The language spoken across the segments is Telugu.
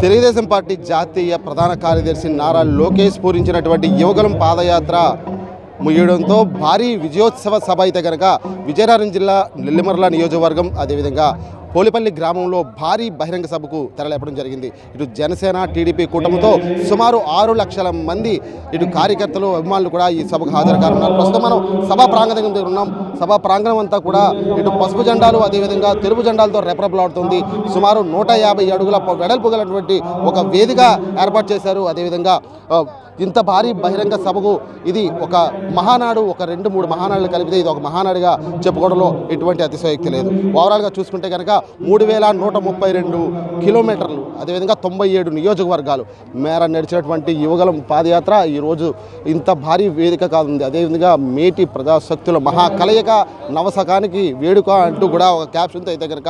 తెలుగుదేశం పార్టీ జాతీయ ప్రధాన కార్యదర్శి నారా లోకేష్ పూరించినటువంటి యువగలం పాదయాత్ర ముగియడంతో భారీ విజయోత్సవ సభ అయితే కనుక విజయనగరం జిల్లా నెల్లిమర్ల నియోజకవర్గం అదేవిధంగా పోలిపల్లి గ్రామంలో భారీ బహిరంగ సభకు తెరలేపడం జరిగింది. ఇటు జనసేన టీడీపీ కూటమితో సుమారు 6 లక్షల మంది ఇటు కార్యకర్తలు అభిమానులు కూడా ఈ సభకు హాజరు కానున్నారు. ప్రస్తుతం మనం సభా ప్రాంగణం దగ్గర ఉన్నాం. సభా ప్రాంగణం అంతా కూడా ఇటు పసుపు జెండాలు అదేవిధంగా తెలుగు జెండాలతో రెపరెపలాడుతుంది. సుమారు 150 అడుగుల వెడల్పు గలటువంటి ఒక వేదిక ఏర్పాటు చేశారు. అదేవిధంగా ఇంత భారీ బహిరంగ సభకు ఇది ఒక మహానాడు, ఒక 2-3 మహానాడులు కలిపితే ఇది ఒక మహానాడుగా చెప్పుకోవడంలో ఎటువంటి అతిశయోక్తి లేదు. ఓవరాల్గా చూసుకుంటే కనుక 3132 కిలోమీటర్లు అదేవిధంగా 97 నియోజకవర్గాలు మేర నడిచినటువంటి యువగలం పాదయాత్ర ఈరోజు ఇంత భారీ వేదిక కానుంది. అదేవిధంగా మేటి ప్రజాశక్తుల మహాకలయిక నవశకానికి వేడుక అంటూ కూడా ఒక క్యాప్షన్తో అయితే కనుక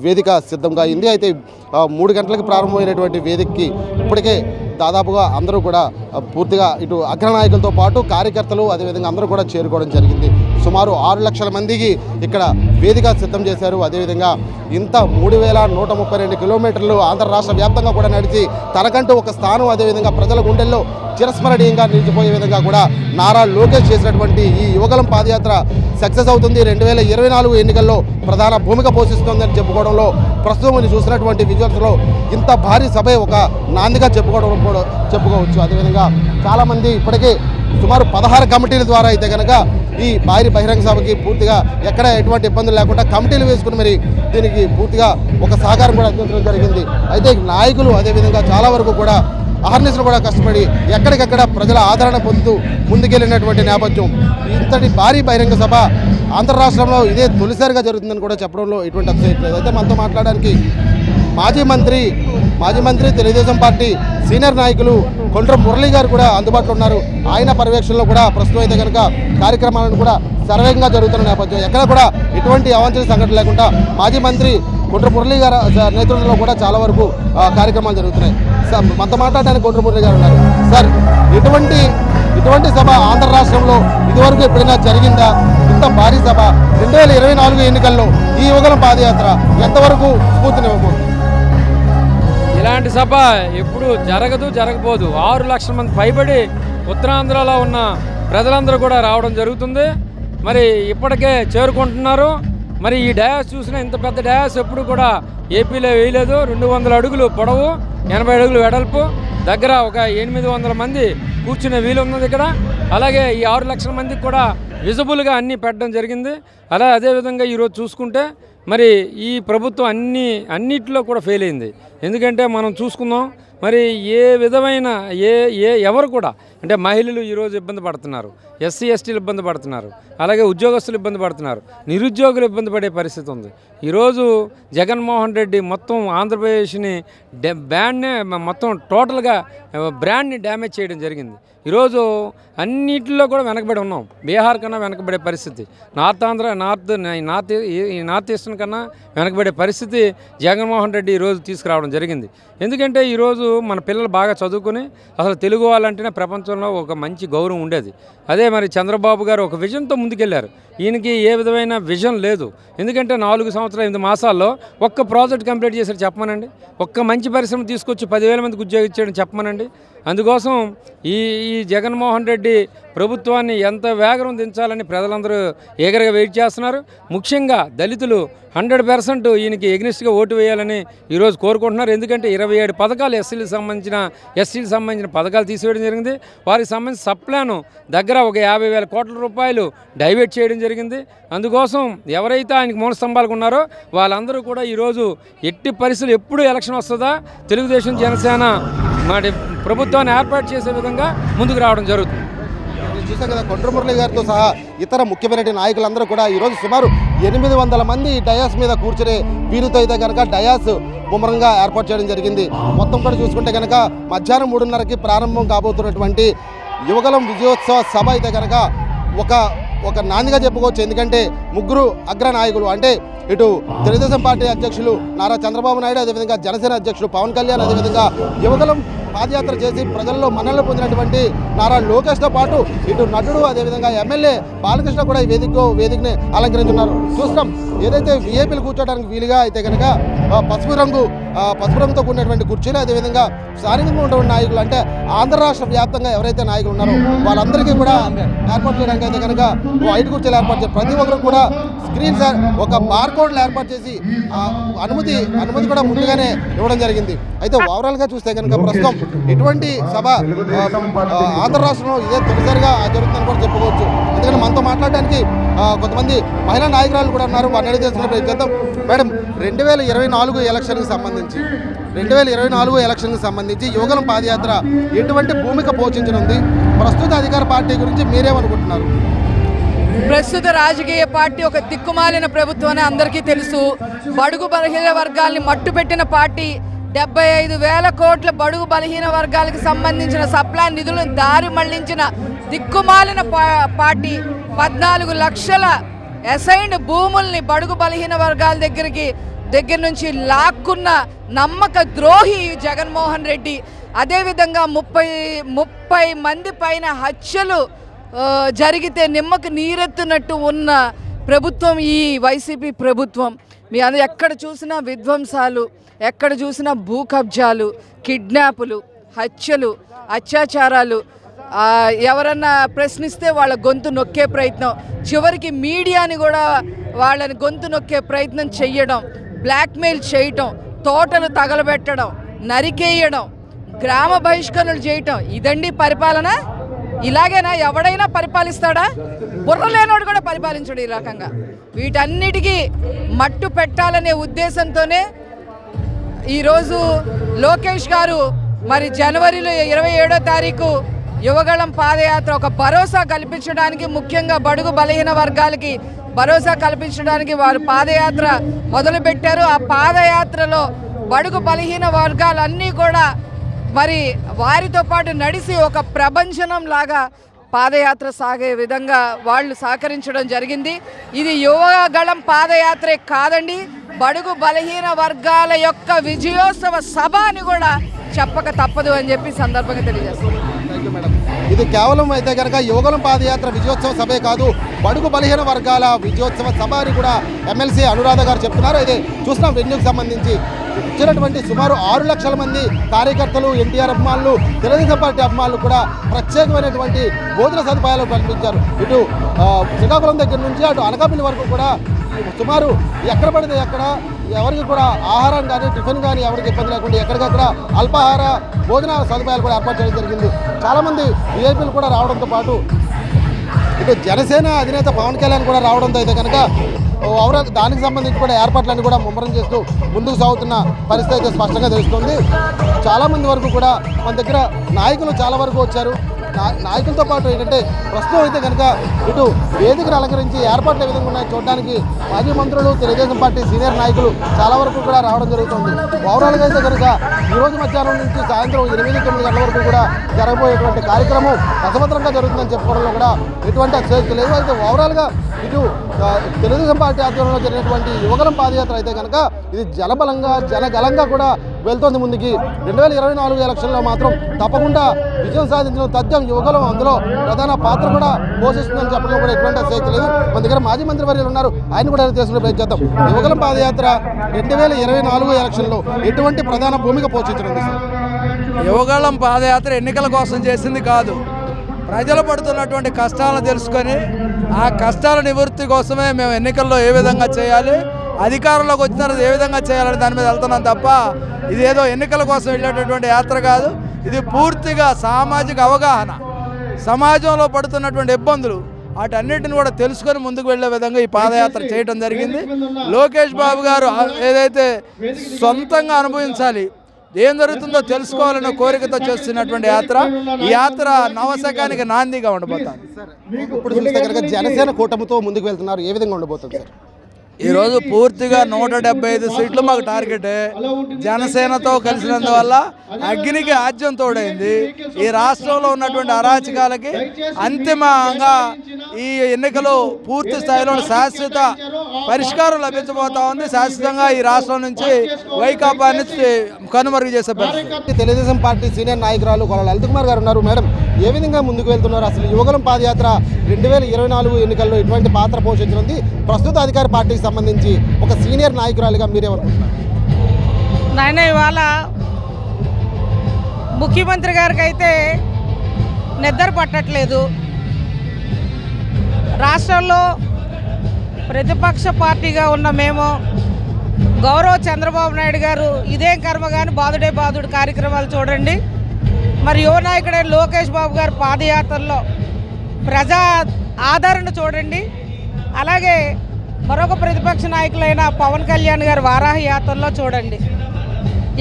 వేదిక సిద్ధంగా అయింది. అయితే 3 గంటలకు ప్రారంభమైనటువంటి వేదికకి ఇప్పటికే దాదాపుగా అందరూ కూడా పూర్తిగా ఇటు అగ్రనాయకులతో పాటు కార్యకర్తలు అదేవిధంగా అందరూ కూడా చేరుకోవడం జరిగింది. సుమారు 6 లక్షల మందికి ఇక్కడ వేదిక సిద్ధం చేశారు. అదేవిధంగా ఇంత 3132 కిలోమీటర్లు ఆంధ్ర రాష్ట్ర వ్యాప్తంగా కూడా నడిచి తనకంటూ ఒక స్థానం అదేవిధంగా ప్రజల గుండెల్లో చిరస్మరణీయంగా నిలిచిపోయే విధంగా కూడా నారా లోకేష్ చేసినటువంటి ఈ యువగలం పాదయాత్ర సక్సెస్ అవుతుంది. 2024 ఎన్నికల్లో ప్రధాన భూమిక పోషిస్తుందని చెప్పుకోవడంలో ప్రస్తుతం మనం చూసినటువంటి విజువల్స్లో ఇంత భారీ సభ ఒక నాందిగా చెప్పుకోవచ్చు. అదేవిధంగా చాలామంది ఇప్పటికే సుమారు 16 కమిటీల ద్వారా అయితే కనుక ఈ భారీ బహిరంగ సభకి పూర్తిగా ఎక్కడ ఎటువంటి ఇబ్బందులు లేకుండా కమిటీలు వేసుకుని మరి దీనికి పూర్తిగా ఒక సహకారం కూడా అందించడం జరిగింది. అయితే నాయకులు అదేవిధంగా చాలా వరకు కూడా అహర్నిశలు కూడా కష్టపడి ఎక్కడికక్కడ ప్రజల ఆదరణ పొందుతూ ముందుకెళ్ళినటువంటి నేపథ్యం. ఇంతటి భారీ బహిరంగ సభ ఆంధ్ర రాష్ట్రంలో ఇదే తొలిసారిగా జరుగుతుందని కూడా చెప్పడంలో ఎటువంటి అతిశయోక్తి లేదు. అయితే మనతో మాట్లాడడానికి మాజీ మంత్రి తెలుగుదేశం పార్టీ సీనియర్ నాయకులు కొండ్ర మురళి గారు కూడా అందుబాటులో ఉన్నారు. ఆయన పర్యవేక్షణలో కూడా ప్రస్తుతం అయితే కనుక కార్యక్రమాలను కూడా సర్వేగంగా జరుగుతున్న నేపథ్యం ఎక్కడ కూడా ఎటువంటి అవాంఛనీయ సంఘటన లేకుండా మాజీ మంత్రి కొండ్ర మురళి గారు నేతృత్వంలో కూడా చాలా వరకు కార్యక్రమాలు జరుగుతున్నాయి. సార్ మనతో మాట్లాడడానికి కొండ్ర మురళి గారు ఉన్నారు. సార్ ఇటువంటి సభ ఆంధ్ర రాష్ట్రంలో ఇదివరకు ఎప్పుడైనా జరిగిందా? ఇంత భారీ సభ 2024 ఎన్నికల్లో ఈ యువగలం పాదయాత్ర ఎంతవరకు స్ఫూర్తినివ్వబోతుంది? ఇలాంటి సభ ఎప్పుడు జరగబోదు. 6 లక్షల మంది పైబడి ఉత్తరాంధ్రలో ఉన్న ప్రజలందరూ కూడా రావడం జరుగుతుంది. మరి ఇప్పటికే చేరుకుంటున్నారు. మరి ఈ డయాస్ చూసిన ఇంత పెద్ద డయాస్ ఎప్పుడు కూడా ఏపీలో వేయలేదు. 200 అడుగులు పొడవు, 80 అడుగులు వెడల్పు, దగ్గర ఒక 800 మంది కూర్చునే వీలు ఉన్నది ఇక్కడ. అలాగే ఈ 6 లక్షల మందికి కూడా విజిబుల్గా అన్నీ పెట్టడం జరిగింది. అదేవిధంగా ఈరోజు చూసుకుంటే మరి ఈ ప్రభుత్వం అన్నిటిలో కూడా ఫెయిల్ అయింది. ఎందుకంటే మనం చూసుకుందాం, మరి ఏ విధమైన ఎవరు కూడా అంటే మహిళలు ఈరోజు ఇబ్బంది పడుతున్నారు, ఎస్సీ ఎస్టీలు ఇబ్బంది పడుతున్నారు, అలాగే ఉద్యోగస్తులు ఇబ్బంది పడుతున్నారు, నిరుద్యోగులు ఇబ్బంది పడే పరిస్థితి ఉంది. ఈరోజు జగన్మోహన్ రెడ్డి మొత్తం ఆంధ్రప్రదేశ్ని మొత్తం టోటల్గా బ్రాండ్ని డ్యామేజ్ చేయడం జరిగింది. ఈరోజు అన్నింటిలో కూడా వెనకబడి ఉన్నాం. బీహార్ కన్నా వెనకబడే పరిస్థితి, నార్త్ ఈస్టర్న్ కన్నా వెనకబడే పరిస్థితి జగన్మోహన్ రెడ్డి ఈరోజు తీసుకురావడం జరిగింది. ఎందుకంటే ఈరోజు మన పిల్లలు బాగా చదువుకుని అసలు తెలుగు వాళ్ళంటేనే ప్రపంచంలో ఒక మంచి గౌరవం ఉండేది. అదే మరి చంద్రబాబు గారు ఒక విజన్తో ముందుకెళ్లారు. ఈయనకి ఏ విధమైన విజన్ లేదు. ఎందుకంటే 4 సంవత్సరాలు 8 మాసాల్లో ఒక్క ప్రాజెక్ట్ కంప్లీట్ చేశారు చెప్పమనండి. ఒక్క మంచి పరిశ్రమ తీసుకొచ్చి 10,000 మందికి ఉద్యోగం ఇచ్చాడని చెప్పమనండి. అందుకోసం ఈ జగన్మోహన్ రెడ్డి ప్రభుత్వాన్ని ఎంత వేగం దించాలని ప్రజలందరూ ఏగరగా వెయిట్ చేస్తున్నారు. ముఖ్యంగా దళితులు 100% ఈయనకి ఎగ్నిస్ట్గా ఓటు వేయాలని ఈరోజు కోరుకుంటున్నారు. ఎందుకంటే 27 పథకాలు ఎస్టీలకు సంబంధించిన పథకాలు తీసివేయడం జరిగింది. వారికి సంబంధించిన సప్లాను దగ్గర ఒక 50,000 కోట్ల రూపాయలు డైవర్ట్ చేయడం జరిగింది. అందుకోసం ఎవరైతే ఆయనకు మూల స్తంభాలకు ఉన్నారో వాళ్ళందరూ కూడా ఈరోజు ఎట్టి పరిస్థితులు ఎప్పుడు ఎలక్షన్ వస్తుందా తెలుగుదేశం జనసేన మరి ప్రభుత్వాన్ని ఏర్పాటు చేసే విధంగా ముందుకు రావడం జరుగుతుంది. చూసాం కదా, కొండ్ర మురళి గారితో సహా ఇతర ముఖ్యమైన నాయకులందరూ కూడా ఈరోజు సుమారు 800 మంది డయాస్ మీద కూర్చునే వీరితో అయితే కనుక డయాస్ ముమ్మరంగా ఏర్పాటు చేయడం జరిగింది. మొత్తం కూడా చూసుకుంటే కనుక మధ్యాహ్నం 3:30కి ప్రారంభం కాబోతున్నటువంటి యువగలం విజయోత్సవ సభ అయితే కనుక ఒక నాందిగా చెప్పుకోవచ్చు. ఎందుకంటే ముగ్గురు అగ్ర నాయకులు అంటే ఇటు తెలుగుదేశం పార్టీ అధ్యక్షులు నారా చంద్రబాబు నాయుడు, అదేవిధంగా జనసేన అధ్యక్షులు పవన్ కళ్యాణ్, అదేవిధంగా యువగలం పాదయాత్ర చేసి ప్రజల్లో మన్ననలు పొందినటువంటి నారా లోకేష్తో పాటు ఇటు నటుడు అదేవిధంగా ఎమ్మెల్యే బాలకృష్ణ కూడా ఈ వేదికని అలంకరించున్నారు. చూస్తాం ఏదైతే వీఐపీలు కూర్చోడానికి వీలుగా అయితే కనుక పసుపు రంగుతో కూడినటువంటి కుర్చీలు, అదేవిధంగా స్థానికంగా ఉన్నటువంటి నాయకులు అంటే ఆంధ్ర రాష్ట్ర వ్యాప్తంగా ఎవరైతే నాయకులు ఉన్నారో వాళ్ళందరికీ కూడా ఏర్పాటు చేయడానికి అయితే కనుక వైట్ కుర్చీలు ఏర్పాటు చేసి ప్రతి ఒక్కరు కూడా స్క్రీన్ ఒక బార్కోడ్లు ఏర్పాటు చేసి అనుమతి కూడా ముందుగానే ఇవ్వడం జరిగింది. అయితే ఓవరాల్గా చూస్తే కనుక ప్రస్తుతం ఇటువంటి సభ ఆంధ్ర రాష్ట్రంలో ఇదే తొలిసారిగా జరుగుతుందని కూడా చెప్పుకోవచ్చు. ఎందుకంటే మనతో మాట్లాడడానికి కొంతమంది మహిళా నాయకురాలు కూడా ఉన్నారు. వారిని అడిగి తెలుసుకునే ప్రయత్నం చేద్దాం. మేడం, 2024 ఎలక్షన్కి సంబంధించి యువగలం పాదయాత్ర ఎటువంటి భూమిక పోషించనుంది? ప్రస్తుత అధికార పార్టీ గురించి మీరేమనుకుంటున్నారు? ప్రస్తుత రాజకీయ పార్టీ ఒక దిక్కుమాలిన ప్రభుత్వం అని అందరికీ తెలుసు. బడుగు బలహీన వర్గాల్ని మట్టుపెట్టిన పార్టీ, 75,000 కోట్ల బడుగు బలహీన వర్గాలకు సంబంధించిన సప్లై నిధులను దారి మళ్లించిన దిక్కుమాలిన పార్టీ, 14 లక్షల అసైన్డ్ భూముల్ని బడుగు బలహీన వర్గాల దగ్గర నుంచి లాక్కున్న నమ్మక ద్రోహి జగన్మోహన్ రెడ్డి. అదేవిధంగా 30 మంది పైన హత్యలు జరిగితే నిమ్మకు నీరెత్తునట్టు ఉన్న ప్రభుత్వం ఈ వైసీపీ ప్రభుత్వం. మీ అందరూ ఎక్కడ చూసినా విధ్వంసాలు, ఎక్కడ చూసినా భూ కబ్జాలు, కిడ్నాపులు, హత్యలు, అత్యాచారాలు, ఎవరన్నా ప్రశ్నిస్తే వాళ్ళ గొంతు నొక్కే ప్రయత్నం, చివరికి మీడియాని కూడా వాళ్ళని గొంతు నొక్కే ప్రయత్నం చెయ్యడం, బ్లాక్మెయిల్ చేయటం, తోటలు తగలబెట్టడం, నరికేయడం, గ్రామ బహిష్కరణలు చేయటం. ఇదండి పరిపాలన? ఇలాగేనా ఎవడైనా పరిపాలిస్తాడా? బుర్ర లేనోడు కూడా పరిపాలించడు ఈ రకంగా. వీటన్నిటికీ మట్టు పెట్టాలనే ఉద్దేశంతోనే ఈరోజు లోకేష్ గారు మరి జనవరిలో 27వ తారీఖు యువగళం పాదయాత్ర ఒక భరోసా కల్పించడానికి, ముఖ్యంగా బడుగు బలహీన వర్గాలకి భరోసా కల్పించడానికి వారు పాదయాత్ర మొదలుపెట్టారు. ఆ పాదయాత్రలో బడుగు బలహీన వర్గాలన్నీ కూడా మరి వారితో పాటు నడిచి ఒక ప్రభంజనం లాగా పాదయాత్ర సాగే విధంగా వాళ్ళు సహకరించడం జరిగింది. ఇది యువగళం పాదయాత్రే కాదండి, బడుగు బలహీన వర్గాల యొక్క విజయోత్సవ సభ అని కూడా చెప్పక తప్పదు అని చెప్పి సందర్భంగా తెలియజేస్తాను. ఇది కేవలం అయితే కనుక యువగళం పాదయాత్ర విజయోత్సవ సభే కాదు, బడుగు బలహీన వర్గాల విజయోత్సవ సభ అని కూడా ఎమ్మెల్సీ అనురాధ గారు చెప్తున్నారు. అయితే చూసిన వెన్యూకి సంబంధించి వచ్చినటువంటి సుమారు 6 లక్షల మంది కార్యకర్తలు, ఎన్టీఆర్ అభిమానులు, తెలుగుదేశం పార్టీ అభిమానులు కూడా ప్రత్యేకమైనటువంటి భోజన సదుపాయాలు కల్పించారు. ఇటు శ్రీకాకుళం దగ్గర నుంచి అటు అనకాపల్లి వరకు కూడా సుమారు ఎక్కడ పడితే ఎక్కడ ఎవరికి కూడా ఆహారం కానీ టిఫిన్ కానీ ఎవరికి ఇబ్బంది లేకుండా ఎక్కడికక్కడ అల్పాహార భోజన సదుపాయాలు కూడా ఏర్పాటు చేయడం జరిగింది. చాలామంది విఐపీలు కూడా రావడంతో పాటు ఇటు జనసేన అధినేత పవన్ కళ్యాణ్ కూడా రావడంతో అయితే కనుక దానికి సంబంధించి కూడా ఏర్పాట్లన్నీ కూడా ముమ్మరం చేస్తూ ముందుకు సాగుతున్న పరిస్థితి అయితే స్పష్టంగా తెలుస్తుంది. చాలామంది వరకు కూడా మన దగ్గర నాయకులు చాలా వరకు వచ్చారు. నాయకులతో పాటు ఏంటంటే ప్రస్తుతం అయితే కనుక ఇటు వేదికను అలంకరించి ఏర్పాట్లు ఏ విధంగా ఉన్నాయో చూడడానికి మాజీ మంత్రులు, తెలుగుదేశం పార్టీ సీనియర్ నాయకులు చాలా వరకు కూడా రావడం జరుగుతుంది. ఓవరాల్గా అయితే కనుక ఈరోజు మధ్యాహ్నం నుంచి సాయంత్రం 8-9 గంటల వరకు కూడా జరగబోయేటువంటి కార్యక్రమం రసవత్తరంగా జరుగుతుందని చెప్పుకోవడంలో కూడా ఎటువంటి అతిశయోక్తి లేదు. అయితే ఓవరాల్గా ఇటు తెలుగుదేశం పార్టీ ఆధ్వర్యంలో జరిగినటువంటి యువగళం పాదయాత్ర అయితే కనుక ఇది జనగలంగా కూడా వెళ్తోంది ముందుకి. 2024 ఎలక్షన్లో మాత్రం తప్పకుండా విజయం సాధించిన తథ్యం యువగలం అందులో ప్రధాన పాత్ర కూడా పోషిస్తుందని చెప్పడంలో కూడా ఎటువంటి అతిశయోక్తి లేదు. మన దగ్గర మాజీ మంత్రి వర్యులు ఉన్నారు, ఆయన కూడా తెలుసుకునే ప్రయత్నం చేద్దాం. యువగలం పాదయాత్ర 2024 ఎలక్షన్లో ఎటువంటి ప్రధాన భూమిక పోషించనుంది సార్? యువగళం పాదయాత్ర ఎన్నికల కోసం చేసింది కాదు, ప్రజలు పడుతున్నటువంటి కష్టాలను తెలుసుకొని ఆ కష్టాల నివృత్తి కోసమే మేము ఎన్నికల్లో ఏ విధంగా చేయాలి, అధికారంలోకి వచ్చిన తర్వాత ఏ విధంగా చేయాలని దాని మీద వెళ్తున్నాం తప్ప ఇదేదో ఎన్నికల కోసం వెళ్ళేటటువంటి యాత్ర కాదు. ఇది పూర్తిగా సామాజిక అవగాహన, సమాజంలో పడుతున్నటువంటి ఇబ్బందులు వాటన్నిటిని కూడా తెలుసుకొని ముందుకు వెళ్ళే విధంగా ఈ పాదయాత్ర చేయడం జరిగింది. లోకేష్ బాబు గారు ఏదైతే సొంతంగా అనుభవించాలి, ఏం జరుగుతుందో తెలుసుకోవాలన్న కోరికతో చేస్తున్నటువంటి యాత్ర, ఈ యాత్ర నవశకానికి నాందిగా ఉండబోతుంది. ఇప్పుడు చూస్తే కనుక జనసేన కూటమితో ముందుకు వెళ్తున్నారు, ఏ విధంగా ఉండబోతుంది సార్? ఈరోజు పూర్తిగా 175 సీట్లు మాకు టార్గెటే. జనసేనతో కలిసినందువల్ల అగ్నికి ఆజ్యం తోడైంది. ఈ రాష్ట్రంలో ఉన్నటువంటి అరాచకాలకి అంతిమంగా ఈ ఎన్నికలు పూర్తి స్థాయిలో శాశ్వత పరిష్కారం లభించబోతా ఉంది. శాశ్వతంగా ఈ రాష్ట్రం నుంచి వైకాపా నుంచి కనుమరుగు చేసే పరిస్థితి. తెలుగుదేశం పార్టీ సీనియర్ నాయకురాలు కొల లలిత్ కుమార్ గారు ఉన్నారు. మేడం, ఏ విధంగా ముందుకు వెళ్తున్నారు? అసలు యువగలం పాదయాత్ర 2024 ఎన్నికల్లో ఎటువంటి పాత్ర పోషించనుంది? ప్రస్తుత అధికార పార్టీకి సంబంధించి ఒక సీనియర్ నాయకురాలిగా మీరేమనుకుంటున్నారు? నాయన ఇవాళ ముఖ్యమంత్రి గారికి అయితే నిద్ర పట్టట్లేదు. రాష్ట్రంలో ప్రతిపక్ష పార్టీగా ఉన్న మేము గౌరవ చంద్రబాబు నాయుడు గారు ఇదేం కర్మ కానీ బాదుడే బాదుడు కార్యక్రమాలు చూడండి. మరి యువ నాయకుడైన లోకేష్ బాబు గారు పాదయాత్రలో ప్రజా ఆదరణ చూడండి. అలాగే మరొక ప్రతిపక్ష నాయకులైన పవన్ కళ్యాణ్ గారు వారాహ యాత్రలో చూడండి.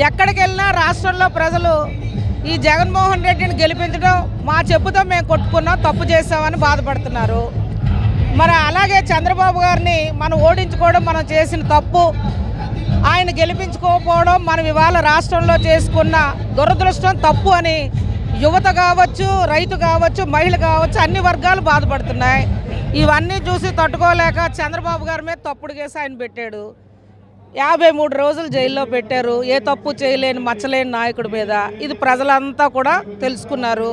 ఎక్కడికి వెళ్ళినా రాష్ట్రంలో ప్రజలు ఈ జగన్మోహన్ రెడ్డిని గెలిపించడం మా చెప్పుతో మేము కొట్టుకున్నాం, తప్పు చేసామని బాధపడుతున్నారు. మరి అలాగే చంద్రబాబు గారిని మనం ఓడించుకోవడం మనం చేసిన తప్పు, ఆయన గెలిపించుకోకపోవడం మనం ఇవాళ రాష్ట్రంలో చేసుకున్న దురదృష్టం, తప్పు అని యువత కావచ్చు, రైతు కావచ్చు, మహిళ కావచ్చు, అన్ని వర్గాలు బాధపడుతున్నాయి. ఇవన్నీ చూసి తట్టుకోలేక చంద్రబాబు గారి మీద తప్పుడు కేసు ఆయన పెట్టాడు. 53 రోజులు జైల్లో పెట్టారు. ఏ తప్పు చేయలేని మచ్చలేని నాయకుడి మీద. ఇది ప్రజలంతా కూడా తెలుసుకున్నారు.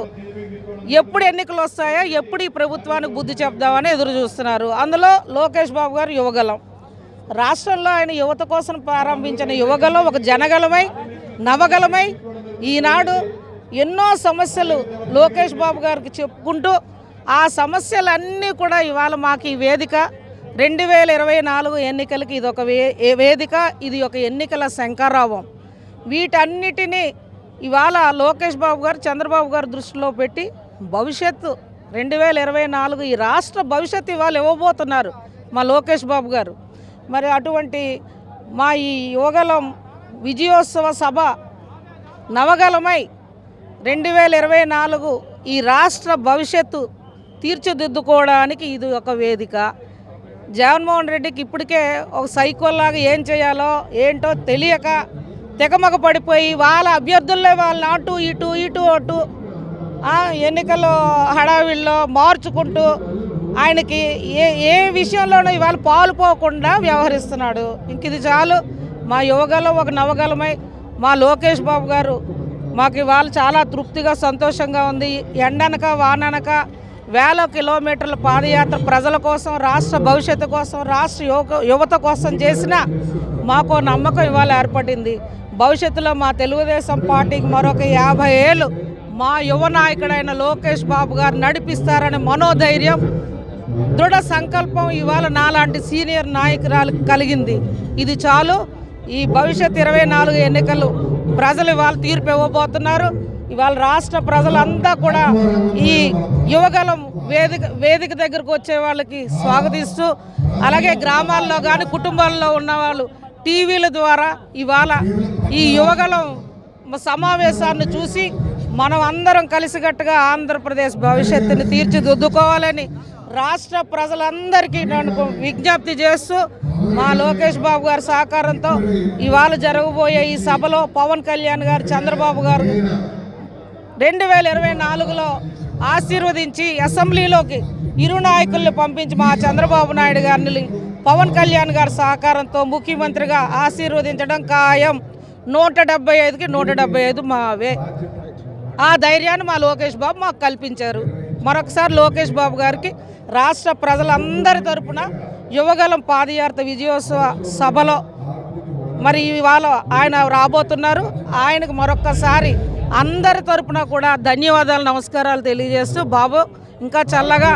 ఎప్పుడు ఎన్నికలు వస్తాయో, ఎప్పుడు ఈ ప్రభుత్వానికి బుద్ధి చెప్దామని ఎదురు చూస్తున్నారు. అందులో లోకేష్ బాబు గారు యువగలం. రాష్ట్రంలో ఆయన యువత కోసం ప్రారంభించిన యువగలం ఒక జనగలమై, నవగలమై ఈనాడు ఎన్నో సమస్యలు లోకేష్ బాబు గారికి చెప్పుకుంటూ ఆ సమస్యలన్నీ కూడా ఇవాళ మాకు ఈ వేదిక 2024 ఎన్నికలకి ఇది ఒక వేదిక, ఇది ఒక ఎన్నికల శంఖారావం. వీటన్నిటినీ ఇవాళ లోకేష్ బాబు గారు చంద్రబాబు గారు దృష్టిలో పెట్టి భవిష్యత్తు 2024 ఈ రాష్ట్ర భవిష్యత్తు ఇవాళ ఇవ్వబోతున్నారు మా లోకేష్ బాబు గారు. మరి అటువంటి మా ఈ యువగలం విజయోత్సవ సభ నవగలమై 2024 ఈ రాష్ట్ర భవిష్యత్తు తీర్చిదిద్దుకోవడానికి ఇది ఒక వేదిక. జగన్మోహన్ రెడ్డికి ఇప్పటికే ఒక సైకోల్లాగా ఏం చేయాలో ఏంటో తెలియక తెగమగ పడిపోయి వాళ్ళ అభ్యర్థుల్లో వాళ్ళని అటు ఇటు ఇటు అటు ఎన్నికల్లో హడావిల్లో మార్చుకుంటూ ఆయనకి ఏ విషయంలోనూ ఇవాళ పాలుపోకుండా వ్యవహరిస్తున్నాడు. ఇంక ఇది చాలు. మా యువగలం ఒక నవగలమై మా లోకేష్ బాబు గారు మాకు ఇవాళ చాలా తృప్తిగా సంతోషంగా ఉంది. ఎండనక వాననక వేల కిలోమీటర్ల పాదయాత్ర ప్రజల కోసం, రాష్ట్ర భవిష్యత్తు కోసం, రాష్ట్ర యువత కోసం చేసిన మాకు నమ్మకం ఇవాళ ఏర్పడింది. భవిష్యత్తులో మా తెలుగుదేశం పార్టీకి మరొక 50 ఏళ్ళు మా యువ నాయకుడైన లోకేష్ బాబు గారు నడిపిస్తారనే మనోధైర్యం, దృఢ సంకల్పం ఇవాళ నాలాంటి సీనియర్ నాయకురాలు కలిగింది. ఇది చాలు. ఈ భవిష్యత్ 24 ఎన్నికలు ప్రజలు ఇవాళ తీర్పు ఇవ్వబోతున్నారు. ఇవాళ రాష్ట్ర ప్రజలంతా కూడా ఈ యువగలం వేదిక దగ్గరకు వచ్చే వాళ్ళకి స్వాగతిస్తూ, అలాగే గ్రామాల్లో కానీ కుటుంబాల్లో ఉన్నవాళ్ళు టీవీల ద్వారా ఇవాళ ఈ యువగలం సమావేశాన్ని చూసి మనం అందరం కలిసికట్టుగా ఆంధ్రప్రదేశ్ భవిష్యత్తుని తీర్చిదిద్దుకోవాలని రాష్ట్ర ప్రజలందరికీ నేను విజ్ఞప్తి చేస్తూ మా లోకేష్ బాబు గారి సహకారంతో ఇవాళ జరగబోయే ఈ సభలో పవన్ కళ్యాణ్ గారు, చంద్రబాబు గారు 2024లో ఆశీర్వదించి అసెంబ్లీలోకి ఇరు నాయకుల్ని పంపించి మా చంద్రబాబు నాయుడు గారిని పవన్ కళ్యాణ్ గారి సహకారంతో ముఖ్యమంత్రిగా ఆశీర్వదించడం ఖాయం. 175కి 175 మావే. ఆ ధైర్యాన్ని మా లోకేష్ బాబు మాకు కల్పించారు. మరొకసారి లోకేష్ బాబు గారికి రాష్ట్ర ప్రజలందరి తరపున యువగలం పాదయాత్ర విజయోత్సవ సభలో మరి ఇవాళ ఆయన రాబోతున్నారు. ఆయనకు మరొక్కసారి అందరి తరపున కూడా ధన్యవాదాలు, నమస్కారాలు తెలియజేస్తూ, బాబు ఇంకా చల్లగా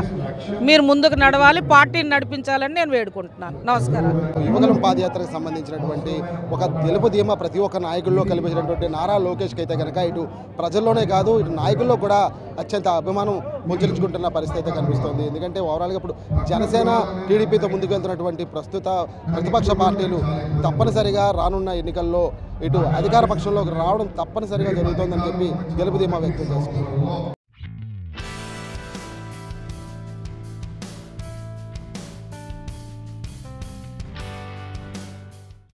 మీరు ముందుకు నడవాలి, పార్టీని నడిపించాలని నేను వేడుకుంటున్నాను. నమస్కారం. యువగలం పాదయాత్రకు సంబంధించినటువంటి ఒక తెలుపు ధీమా ప్రతి ఒక్క నాయకుల్లో కల్పించినటువంటి నారా లోకేష్కి అయితే కనుక ఇటు ప్రజల్లోనే కాదు, ఇటు నాయకుల్లో కూడా అత్యంత అభిమానం పుంజుకుంటున్న పరిస్థితి అయితే కనిపిస్తోంది. ఎందుకంటే ఓవరాల్గా ఇప్పుడు జనసేన, టీడీపీతో ముందుకు వెళ్తున్నటువంటి ప్రస్తుత ప్రతిపక్ష పార్టీలు తప్పనిసరిగా రానున్న ఎన్నికల్లో ఇటు అధికార పక్షంలోకి రావడం తప్పనిసరిగా జరుగుతోందని చెప్పి తెలుపు ధీమా వ్యక్తం చేస్తున్నారు.